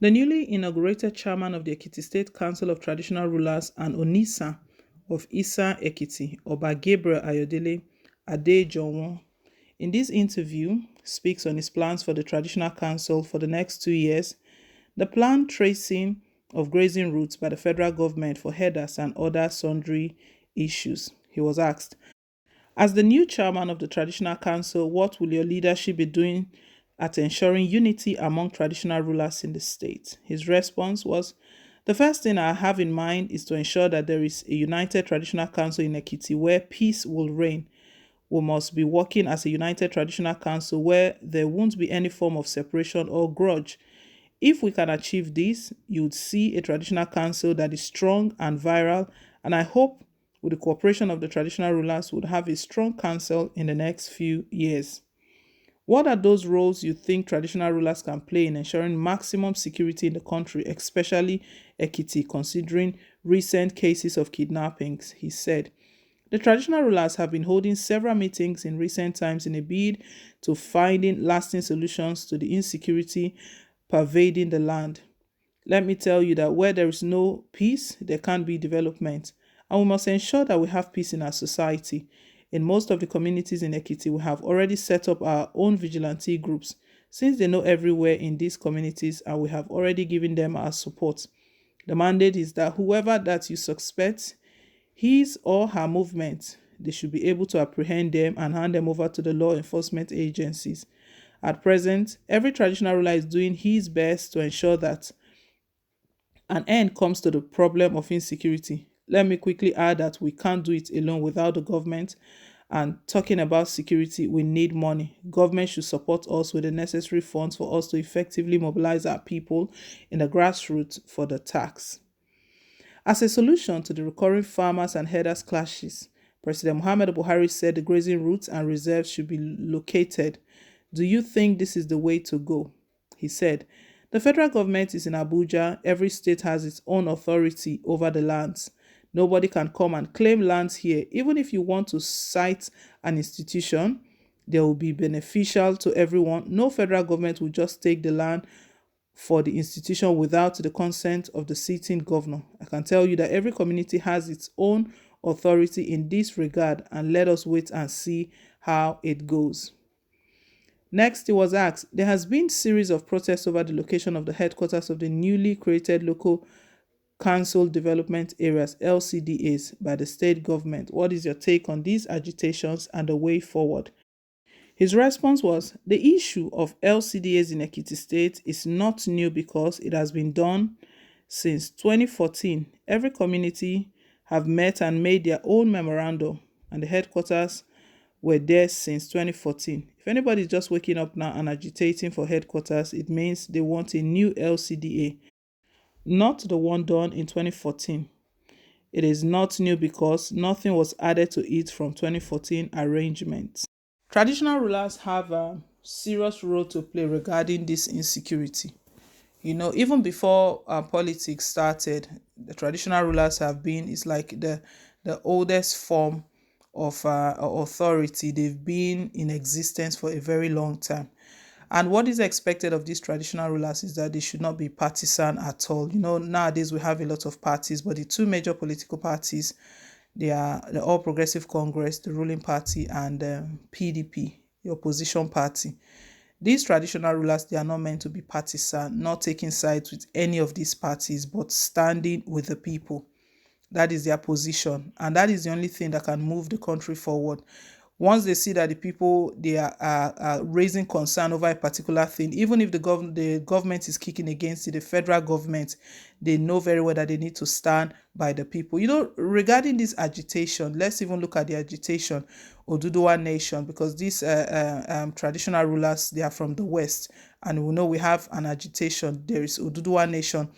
The newly inaugurated chairman of the Ekiti State Council of Traditional Rulers and Onisa of Isa Ekiti, Oba Gabriel Ayodele ADEJUWON, in this interview, speaks on his plans for the Traditional Council for the next 2 years, the planned tracing of grazing routes by the federal government for herders and other sundry issues. He was asked, as the new chairman of the Traditional Council, what will your leadership be doing at ensuring unity among traditional rulers in the state? His response was, the first thing I have in mind is to ensure that there is a united traditional council in Ekiti where peace will reign. We must be working as a united traditional council where there won't be any form of separation or grudge. If we can achieve this, you would see a traditional council that is strong and viral, and I hope with the cooperation of the traditional rulers would have a strong council in the next few years. What are those roles you think traditional rulers can play in ensuring maximum security in the country, especially Ekiti, considering recent cases of kidnappings? He said. The traditional rulers have been holding several meetings in recent times in a bid to finding lasting solutions to the insecurity pervading the land. Let me tell you that where there is no peace, there can't be development. And we must ensure that we have peace in our society. In most of the communities in Ekiti, we have already set up our own vigilante groups since they know everywhere in these communities and we have already given them our support. The mandate is that whoever that you suspect, his or her movement, they should be able to apprehend them and hand them over to the law enforcement agencies. At present, every traditional ruler is doing his best to ensure that an end comes to the problem of insecurity. Let me quickly add that we can't do it alone without the government. And talking about security, we need money. Government should support us with the necessary funds for us to effectively mobilize our people in the grassroots for the tax. As a solution to the recurring farmers and herders clashes, President Muhammad Buhari said the grazing routes and reserves should be located. Do you think this is the way to go? He said, the federal government is in Abuja. Every state has its own authority over the lands. Nobody can come and claim lands here. Even if you want to cite an institution, they will be beneficial to everyone. No federal government will just take the land for the institution without the consent of the sitting governor. I can tell you that every community has its own authority in this regard, and let us wait and see how it goes. Next, he was asked, there has been series of protests over the location of the headquarters of the newly created local council development areas, LCDAs, by the state government. What is your take on these agitations and the way forward? His response was, the issue of LCDAs in Ekiti State is not new because it has been done since 2014. Every community have met and made their own memorandum, and the headquarters were there since 2014. If anybody is just waking up now and agitating for headquarters, it means they want a new LCDA, not the one done in 2014. It is not new because nothing was added to it from 2014 arrangements. Traditional rulers have a serious role to play regarding this insecurity. Even before politics started, the traditional rulers have been, it's like the oldest form of authority. They've been in existence for a very long time. And what is expected of these traditional rulers is that they should not be partisan at all. Nowadays we have a lot of parties, but the two major political parties, they are the All Progressive Congress, the ruling party, and PDP, the opposition party. These traditional rulers, they are not meant to be partisan, not taking sides with any of these parties, but standing with the people. That is their position, and that is the only thing that can move the country forward. Once they see that the people, they are raising concern over a particular thing, even if the government is kicking against it, the federal government, they know very well that they need to stand by the people. Regarding this agitation, let's even look at the agitation, Oduduwa Nation, because these traditional rulers, they are from the West, and we know we have an agitation. There is Oduduwa Nation,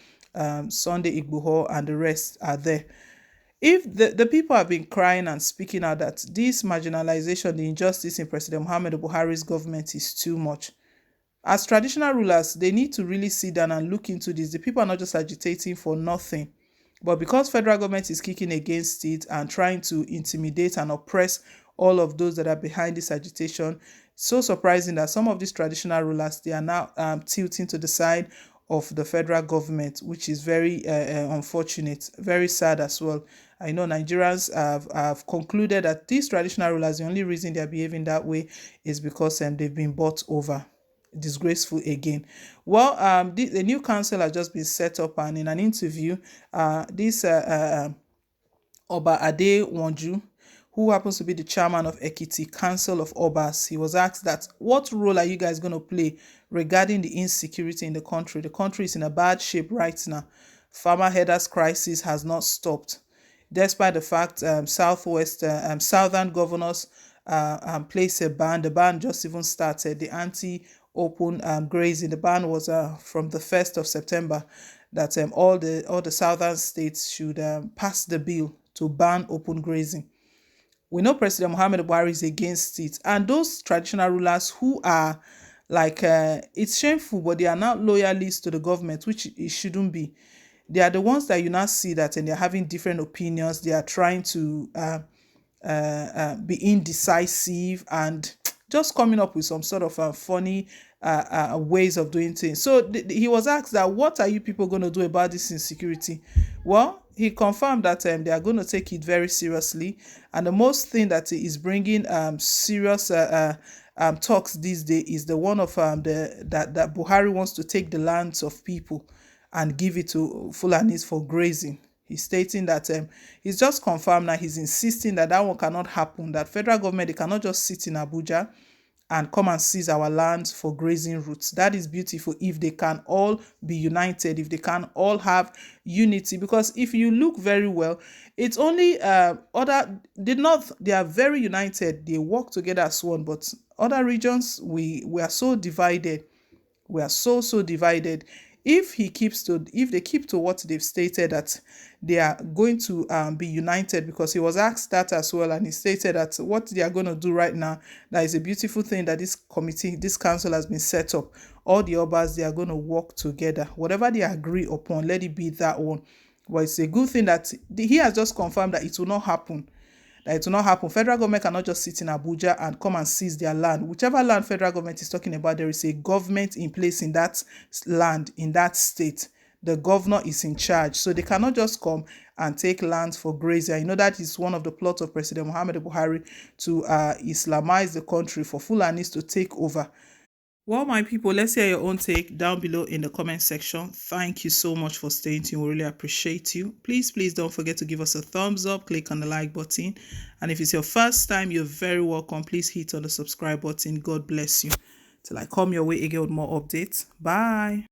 Sunday Igboho, and the rest are there. If the people have been crying and speaking out that this marginalization, the injustice in President Muhammad Buhari's government is too much, as traditional rulers, they need to really sit down and look into this. The people are not just agitating for nothing, but because federal government is kicking against it and trying to intimidate and oppress all of those that are behind this agitation, it's so surprising that some of these traditional rulers, they are now tilting to the side of the federal government, which is very unfortunate, very sad as well. I know Nigerians have concluded that these traditional rulers, the only reason they're behaving that way is because they've been bought over. Disgraceful again. Well, the new council has just been set up, and in an interview, this OBA ADEJUWON, who happens to be the chairman of Ekiti Council of Obas, he was asked that, what role are you guys going to play regarding the insecurity in the country? The country is in a bad shape right now. Farmer headers crisis has not stopped, despite the fact southern governors placed a ban. The ban just even started. The anti-open grazing. The ban was from the 1st of September that all the southern states should pass the bill to ban open grazing. We know President Muhammad BUHARI is against it, and those traditional rulers who are like, it's shameful, but they are not loyalists to the government, which it shouldn't be. They are the ones that you now see that, and they're having different opinions. They are trying to be indecisive and just coming up with some sort of funny ways of doing things. So he was asked that, what are you people going to do about this insecurity? Well, he confirmed that they are going to take it very seriously, and the most thing that is bringing serious talks these days is the one of that BUHARI wants to take the lands of people and give it to Fulanis for grazing. He's stating that he's just confirmed now. He's insisting that that one cannot happen, that federal government, they cannot just sit in Abuja and come and seize our lands for grazing routes. That is beautiful if they can all be united, if they can all have unity. Because if you look very well, it's only they are very united. They work together as one. But other regions, we are so divided. We are so divided. If they keep to what they've stated, that they are going to be united, because he was asked that as well, and he stated that what they are going to do right now, that is a beautiful thing, that this council has been set up. All the Obas, they are going to work together. Whatever they agree upon, let it be that one. But it's a good thing that he has just confirmed that it will not happen. Federal government cannot just sit in Abuja and come and seize their land. Whichever land federal government is talking about, there is a government in place in that land, in that state. The governor is in charge. So they cannot just come and take lands for grazing. I know that is one of the plots of President Muhammad BUHARI to Islamize the country, for Fulanis to take over. Well, my people, let's hear your own take down below in the comment section. Thank you so much for staying tuned. We really appreciate you. Please don't forget to give us a thumbs up. Click on the like button. And if it's your first time, you're very welcome. Please hit on the subscribe button. God bless you. Till I come your way again with more updates. Bye.